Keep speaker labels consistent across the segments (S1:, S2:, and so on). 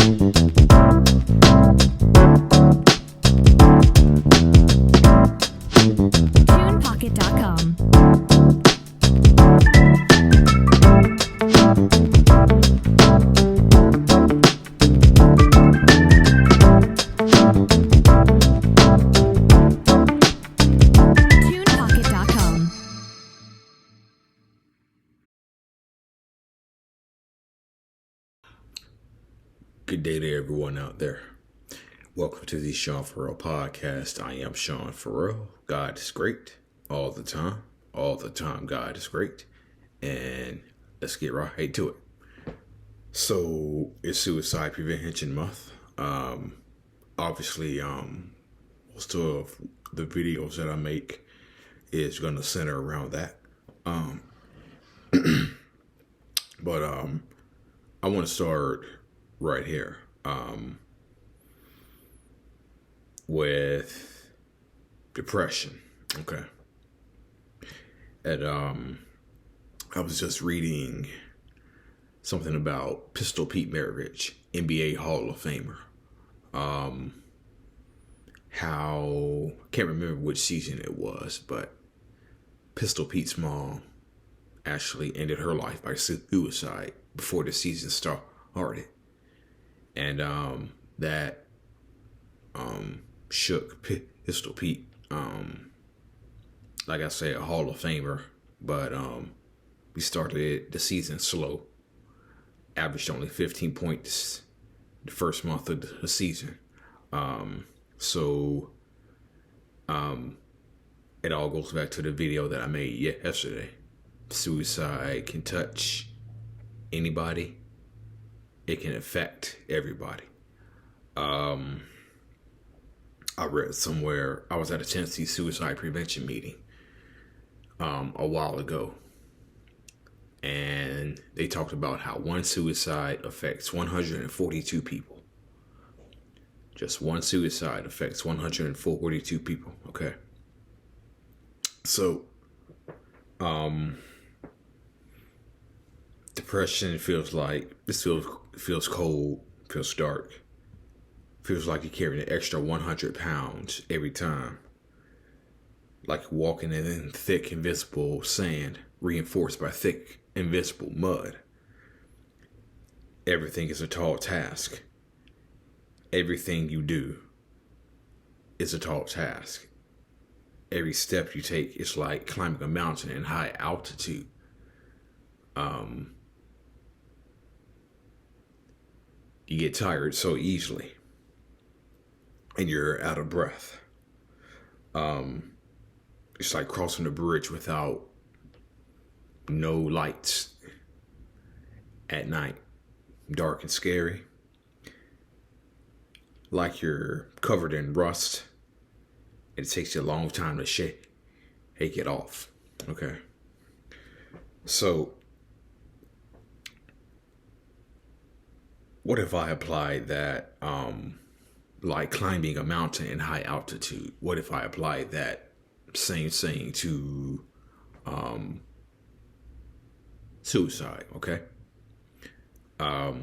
S1: TunePocket.com. TunePocket.com.
S2: Good day to everyone out there. Welcome to the Sean Farrell podcast. I am Sean Farrell. God is great all the time. All the time, God is great. And let's get right to it. So it's Suicide Prevention Month. Obviously, most of the videos that I make is going to center around that. But I want to start right here with depression. Okay. And I was just reading something about Pistol Pete Maravich, NBA Hall of Famer. How, can't remember which season it was, but Pistol Pete's mom actually ended her life by suicide before the season started. And that shook Pistol Pete. Like I said, a Hall of Famer, but we started the season slow. Averaged only 15 points the first month of the season. So it all goes back to the video that I made yesterday. Suicide can touch anybody. It can affect everybody. I read somewhere, I was at a Tennessee suicide prevention meeting a while ago. And they talked about how one suicide affects 142 people. Just one suicide affects 142 people. Okay. So, depression feels cold, feels dark, feels like you're carrying an extra 100 pounds every time. Like walking in thick, invisible sand, reinforced by thick, invisible mud. Everything is a tall task. Everything you do is a tall task. Every step you take is like climbing a mountain in high altitude. You get tired so easily. And you're out of breath. It's like crossing a bridge without no lights at night. Dark and scary. Like you're covered in rust. It takes you a long time to shake it off. Okay. So, what if I applied that, like climbing a mountain in high altitude? What if I applied that same thing to suicide? Okay. Of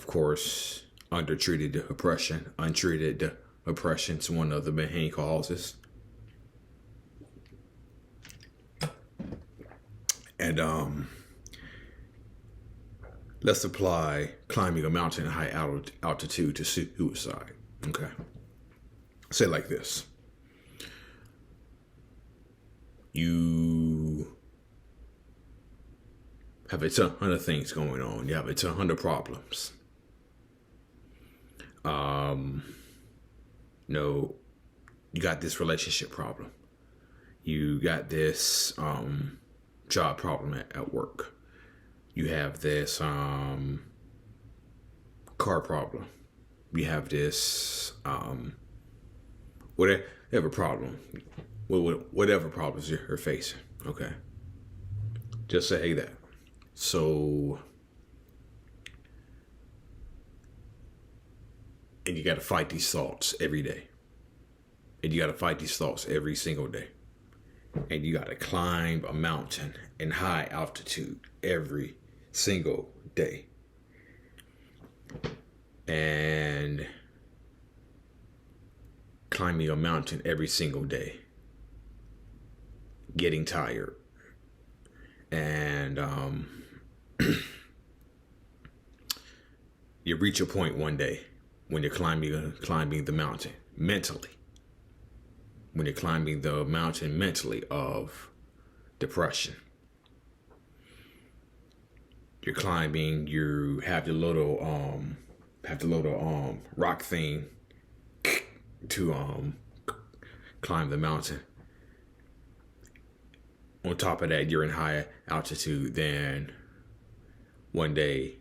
S2: course, untreated depression is one of the main causes. And let's apply climbing a mountain at high altitude to suicide. Okay. Say it like this. You have a ton of things going on. You have a ton of problems. You got this relationship problem. You got this job problem at work. You have this car problem. You have this whatever problem. Whatever problems you're facing. Okay. Just say that. So, and you got to fight these thoughts every day. And you got to fight these thoughts every single day. And you got to climb a mountain in high altitude every single day. and climbing a mountain every single day, getting tired, and you reach a point one day when you're climbing the mountain mentally. When you're climbing the mountain mentally of depression. You're climbing, you have the little rock thing to climb the mountain. On top of that, you're in high altitude. Then one day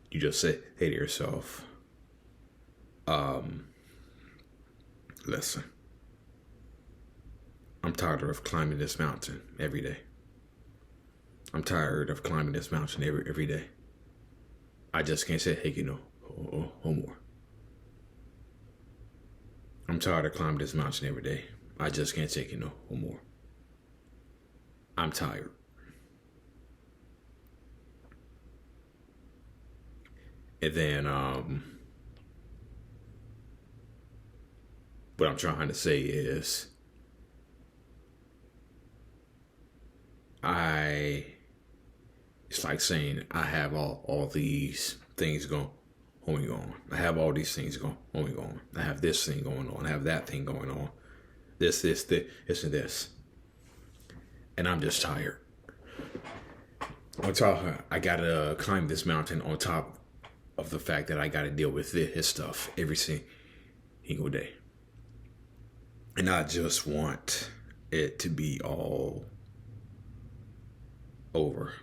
S2: you just say to yourself, listen, I'm tired of climbing this mountain every day. I'm tired of climbing this mountain every day. I just can't say, hey, no more. I'm tired of climbing this mountain every day. I just can't take it no more. I'm tired. And then, what I'm trying to say is, it's like saying I have all these things going on. I have all these things going on. I have this thing going on. I have that thing going on. This, and this. And I'm just tired. On top, I gotta climb this mountain on top of the fact that I gotta deal with his stuff every single day. And I just want it to be all over.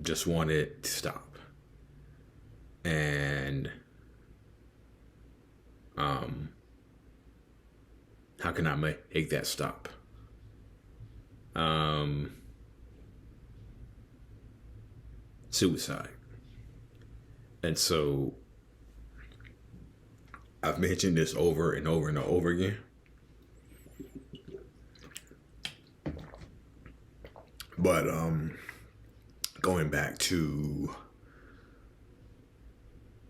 S2: Just want it to stop. And how can I make that stop? Suicide. And so I've mentioned this over and over and over again. But going back to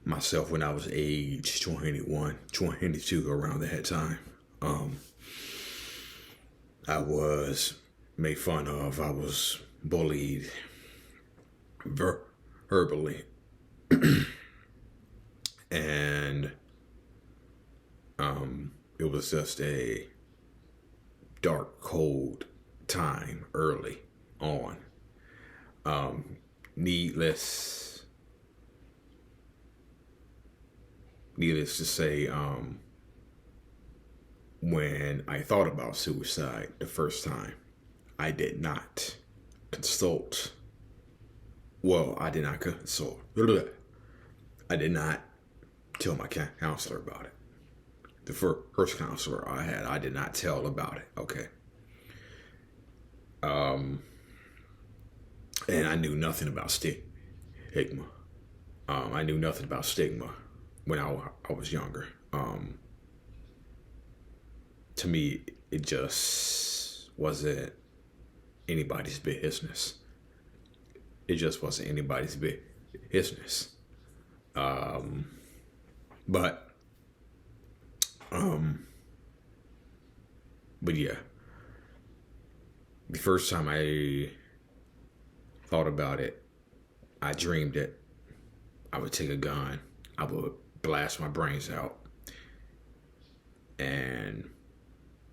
S2: myself when I was age 21, 22, around that time, I was made fun of. I was bullied verbally. And it was just a dark, cold time early on. Needless to say, when I thought about suicide the first time, I did not consult. Well, I did not consult. I did not tell my counselor about it. The first counselor I had, I did not tell about it. Okay. And I knew nothing about stigma. I knew nothing about stigma when I was younger. To me, it just wasn't anybody's business. It just wasn't anybody's business. But yeah, the first time I thought about it, I dreamed it. I would take a gun, I would blast my brains out, and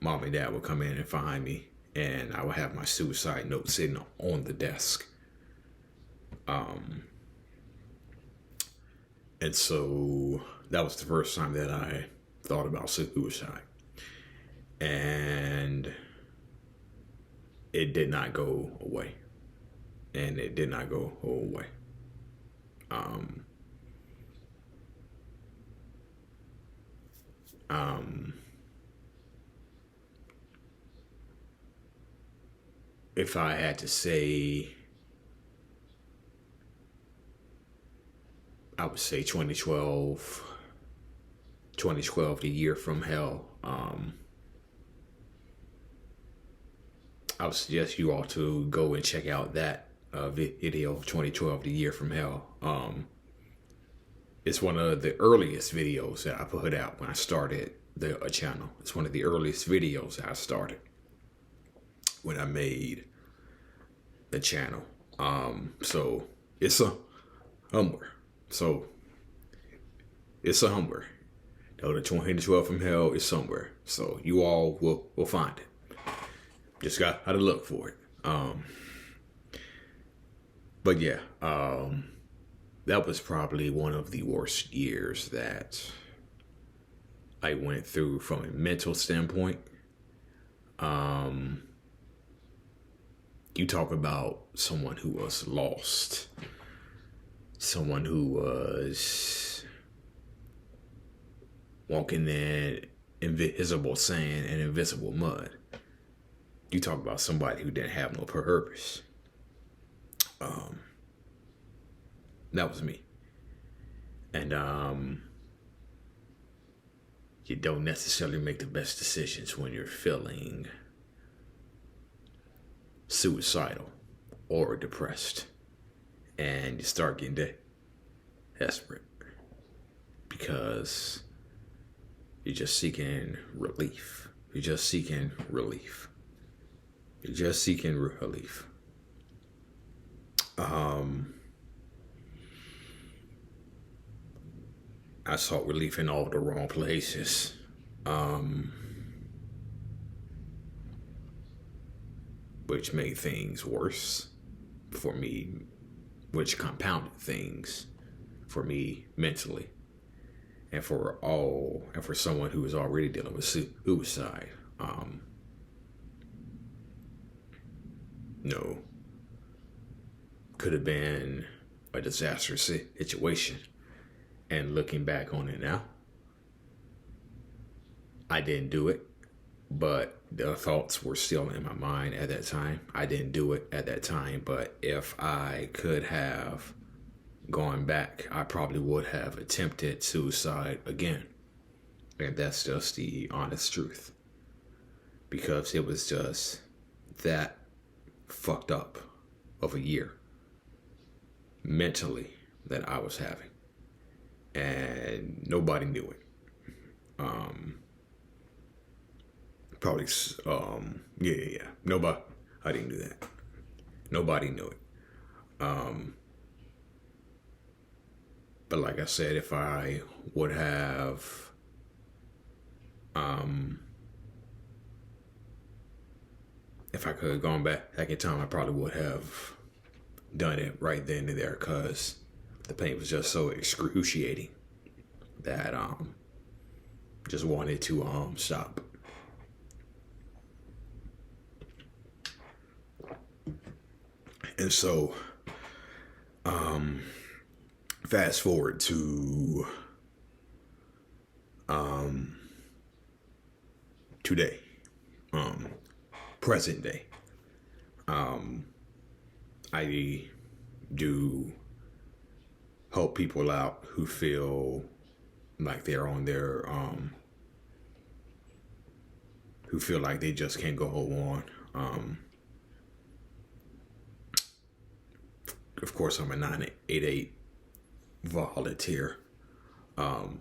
S2: mom and dad would come in and find me, and I would have my suicide note sitting on the desk. And so that was the first time that I thought about suicide. And it did not go away. If I had to say, I would say 2012, the year from hell. I would suggest you all to go and check out that video, 2012, the year from hell. It's one of the earliest videos that I put out when I started the channel. It's one of the earliest videos that I started when I made the channel. So it's a Humber. So it's a Humber. The 2012 from hell is somewhere. So you all will find it. Just got to look for it. But yeah, that was probably one of the worst years that I went through from a mental standpoint. You talk about someone who was lost, someone who was walking in invisible sand and invisible mud. You talk about somebody who didn't have no purpose. That was me. And you don't necessarily make the best decisions when you're feeling suicidal or depressed, and you start getting desperate because you're just seeking relief. You're just seeking relief. You're just seeking relief. I sought relief in all the wrong places. Which made things worse for me, which compounded things for me mentally, and for someone who was already dealing with suicide. No, could have been a disastrous situation. And looking back on it now, I didn't do it, but the thoughts were still in my mind at that time. I didn't do it at that time, but if I could have gone back, I probably would have attempted suicide again. And that's just the honest truth. Because it was just that fucked up of a year mentally that I was having. And nobody knew it. Probably, yeah. Nobody, I didn't do that. Nobody knew it. But like I said, if I would have, if I could have gone back in time, I probably would have done it right then and there, because the pain was just so excruciating that just wanted to stop. And so fast forward to today, present day. I do help people out who feel like they're on their who feel like they just can't go on. Of course, I'm a 988 volunteer, and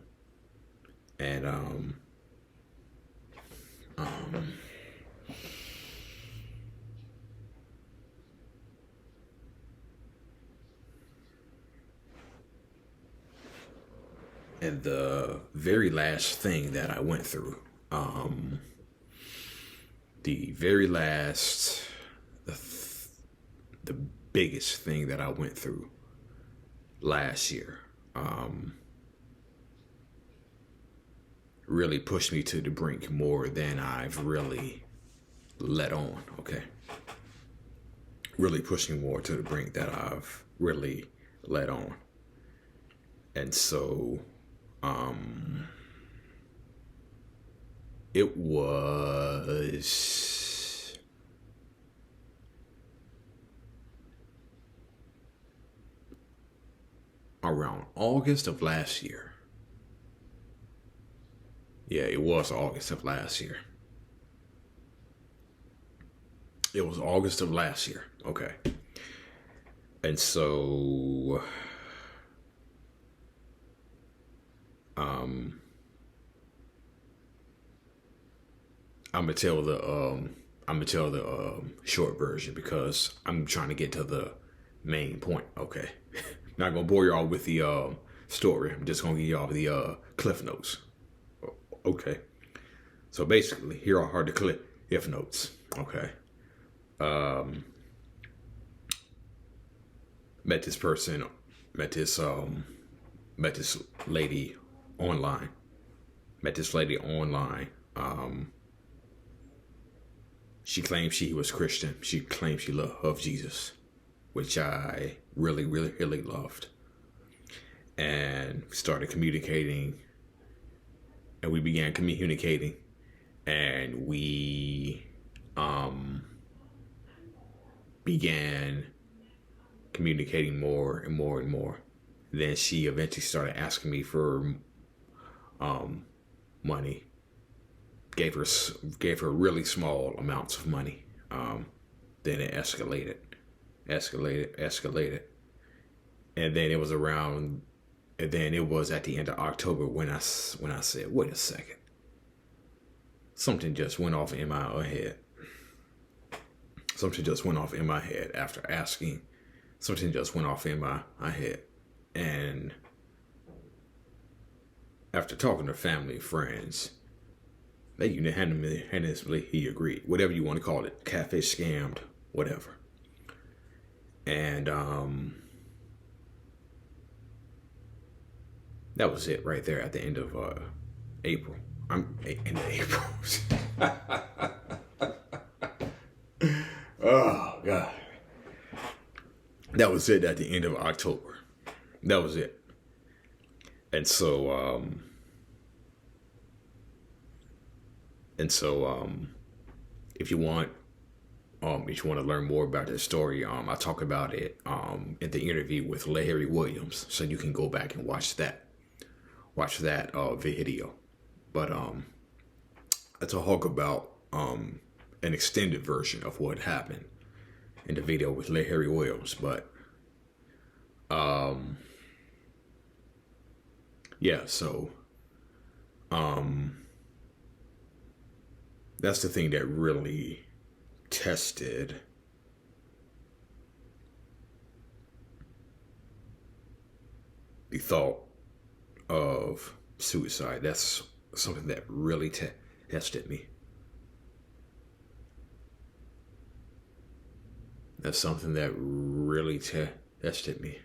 S2: the very last thing that I went through, the biggest thing that I went through last year, really pushed me to the brink more than I've really let on. Okay. Really pushed me more to the brink that I've really let on. And so, it was around August of last year. Yeah, it was August of last year. It was August of last year. Okay. And so I'm gonna tell the short version because I'm trying to get to the main point. Okay, not gonna bore y'all with the story. I'm just gonna give y'all the cliff notes. Okay, so basically, here are the cliff notes. Okay, met this person, met this lady online. Met this lady online. She claimed she was Christian. She claimed she loved Jesus, which I really, really, really loved. And started communicating, and we began communicating, and we began communicating more and more and more. Then she eventually started asking me for money. Gave her really small amounts of money. Then it escalated, and then it was around, and then it was at the end of October when I said, wait a second, something just went off in my head. Something just went off in my head after asking. Something just went off in my head, and after talking to family and friends, they unanimously agreed. Whatever you want to call it, catfish, scammed, whatever. And that was it right there at the end of April. In April. Oh God. That was it at the end of October. That was it. And so if you want to learn more about this story, I talk about it in the interview with Larry Williams, so you can go back and watch that video. But I talk about an extended version of what happened in the video with Larry Williams. But yeah, so that's the thing that really tested the thought of suicide. That's something that really tested me. That's something that really tested me.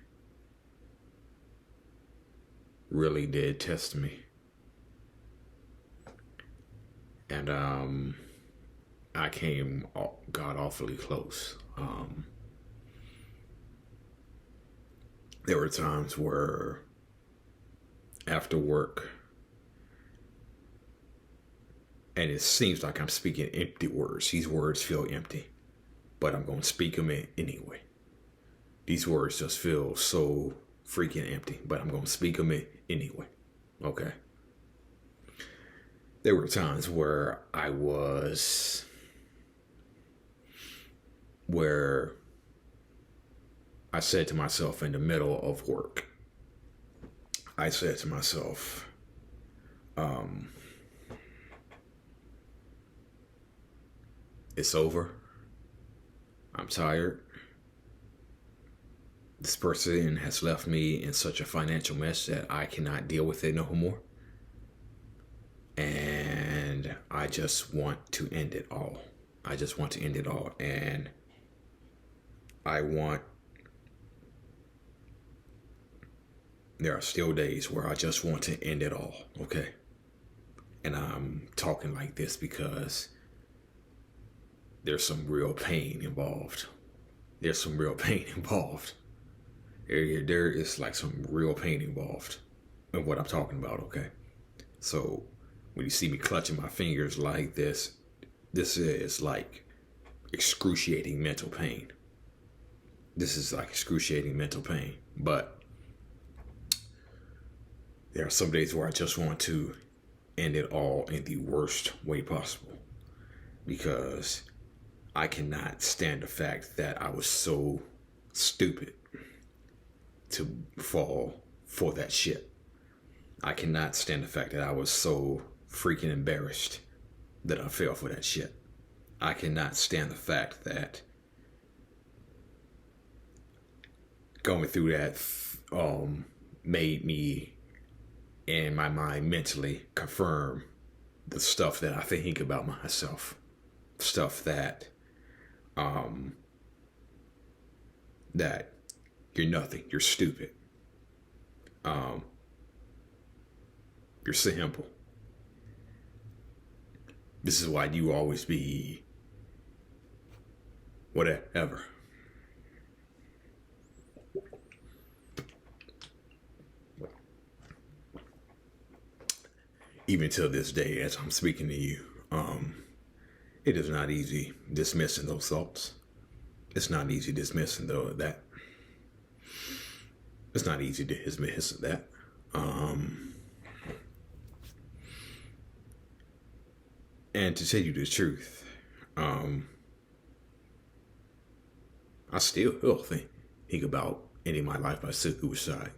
S2: Really did test me. And I got awfully close. There were times where after work, and it seems like I'm speaking empty words. These words feel empty, but I'm going to speak them anyway. These words just feel so freaking empty, but I'm going to speak them anyway. Okay. There were times where I said to myself in the middle of work, I said to myself, it's over. I'm tired. This person has left me in such a financial mess that I cannot deal with it no more. And I just want to end it all. And there are still days where I just want to end it all, okay? And I'm talking like this because there's some real pain involved. There is like some real pain involved in what I'm talking about, okay? So when you see me clutching my fingers like this is like excruciating mental pain. But there are some days where I just want to end it all in the worst way possible, because I cannot stand the fact that I was so stupid to fall for that shit. I cannot stand the fact that I was so freaking embarrassed that I fell for that shit. I cannot stand the fact that going through that made me in my mind mentally confirm the stuff that I think about myself. Stuff that that you're nothing, you're stupid. You're simple. This is why you always be whatever. Even till this day, as I'm speaking to you, it is not easy dismissing those thoughts. It's not easy dismissing that. It's not easy to dismiss that. And to tell you the truth, I still think about ending my life by suicide.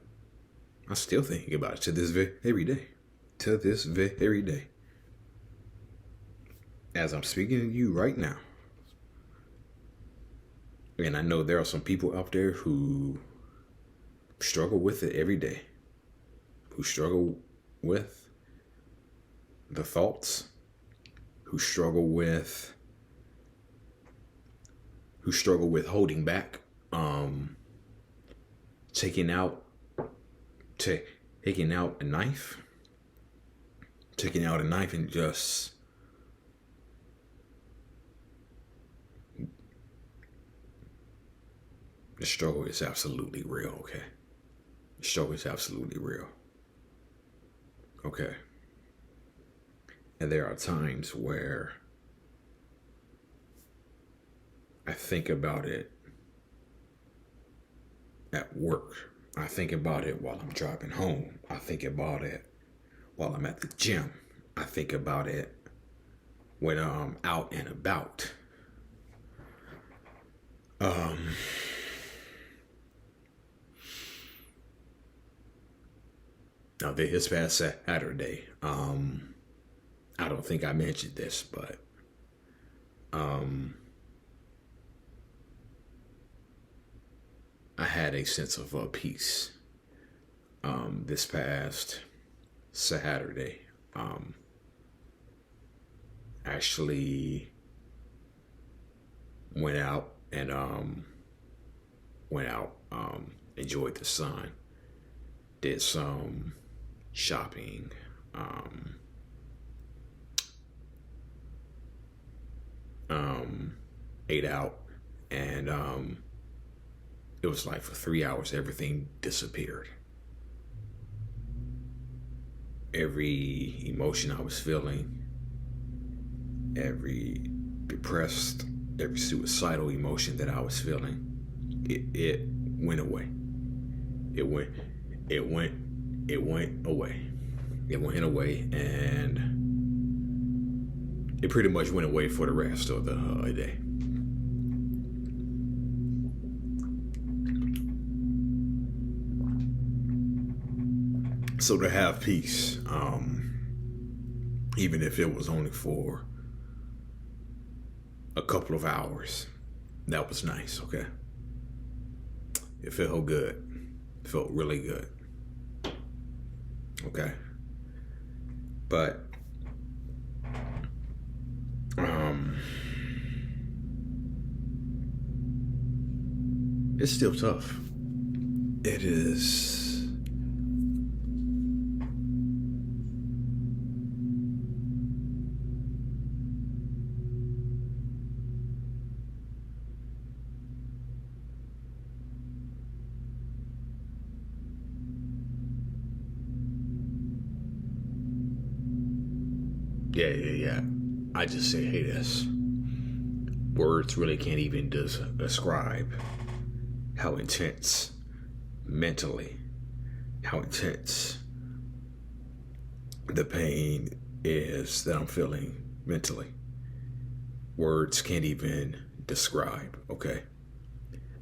S2: I still think about it to this very day. To this very day. As I'm speaking to you right now. And I know there are some people out there who struggle with it every day. Who struggle with the thoughts. Who struggle with holding back. Taking out a knife. Taking out a knife and just the struggle is absolutely real, okay? The struggle is absolutely real. Okay. And there are times where I think about it at work. I think about it while I'm driving home. I think about it while I'm at the gym. I think about it when I'm out and about. Now this past Saturday, I don't think I mentioned this, but I had a sense of peace this past Saturday. Actually went out and enjoyed the sun, did some shopping, ate out, and it was like for 3 hours everything disappeared. Every emotion I was feeling, every depressed, every suicidal emotion that I was feeling, it went away. It went away. It went away, and it pretty much went away for the rest of the day. So to have peace, even if it was only for a couple of hours, that was nice, okay? It felt good. It felt really good. Okay? But it's still tough. It is. Yeah. I just say, hey, this. Words really can't even describe how intense mentally, how intense the pain is that I'm feeling mentally. Words can't even describe, okay?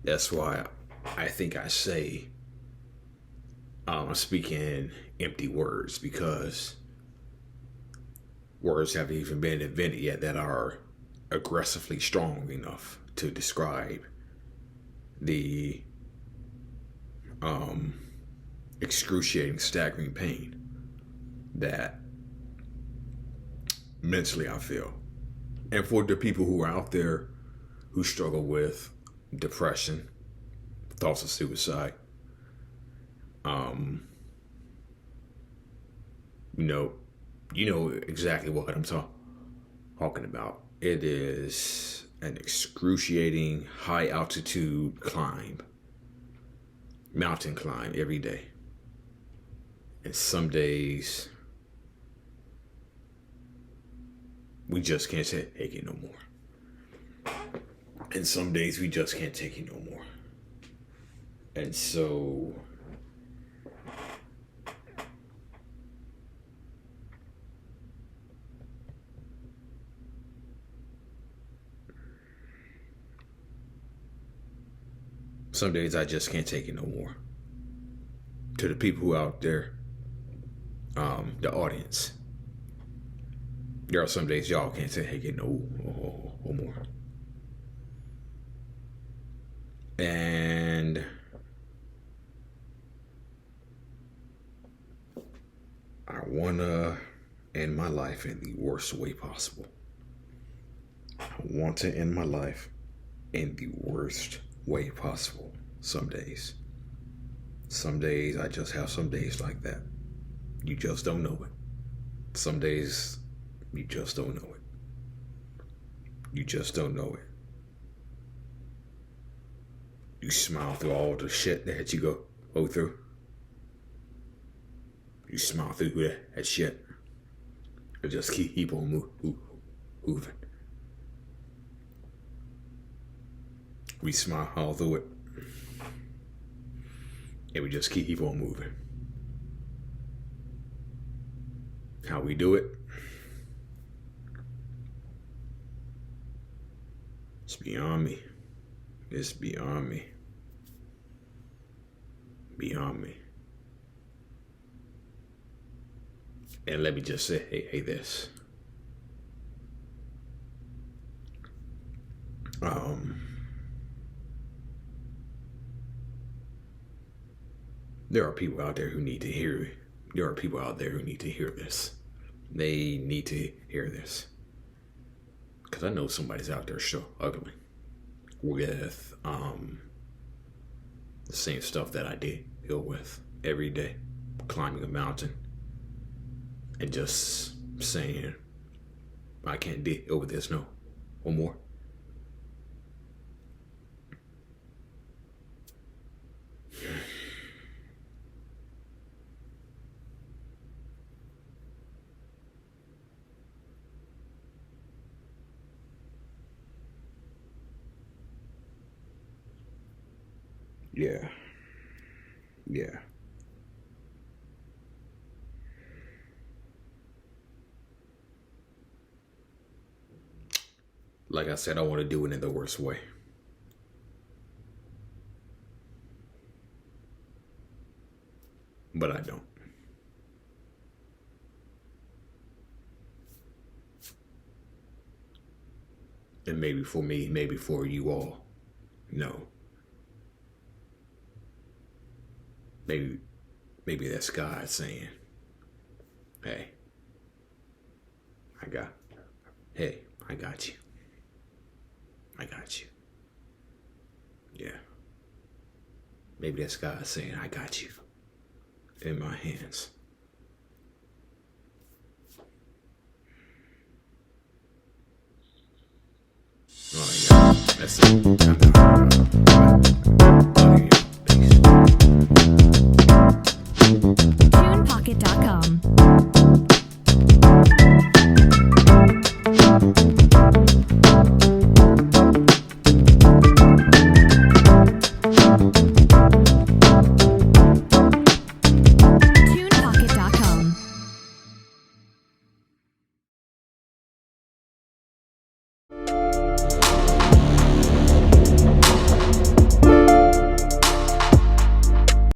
S2: That's why I think I say I'm speaking empty words, because words haven't even been invented yet that are aggressively strong enough to describe the excruciating, staggering pain that mentally I feel. And for the people who are out there who struggle with depression, thoughts of suicide, you know exactly what I'm talking about. It is an excruciating high altitude climb, mountain climb every day. And some days we just can't take it no more. And some days we just can't take it no more. And so some days I just can't take it no more. To the people who out there, the audience, there are some days y'all can't take it no more. And I wanna end my life in the worst way possible. I want to end my life in the worst way possible. Some days I just have some days like that. You just don't know it. Some days you just don't know it. You just don't know it. You smile through all the shit that you go through. You smile through that shit. And just keep on moving. We smile all through it. And we just keep on moving. How we do it? It's beyond me. It's beyond me. Beyond me. And let me just say, hey this. There are people out there who need to hear it. There are people out there who need to hear this. They need to hear this. Because I know somebody's out there struggling with the same stuff that I deal with every day. Climbing a mountain and just saying, I can't deal with this no more. Yeah. Like I said, I want to do it in the worst way. But I don't. And maybe for me, maybe for you all, no. Maybe that's God saying, hey, I got you. I got you. Yeah. Maybe that's God saying, I got you in my hands. All right, yeah. That's it.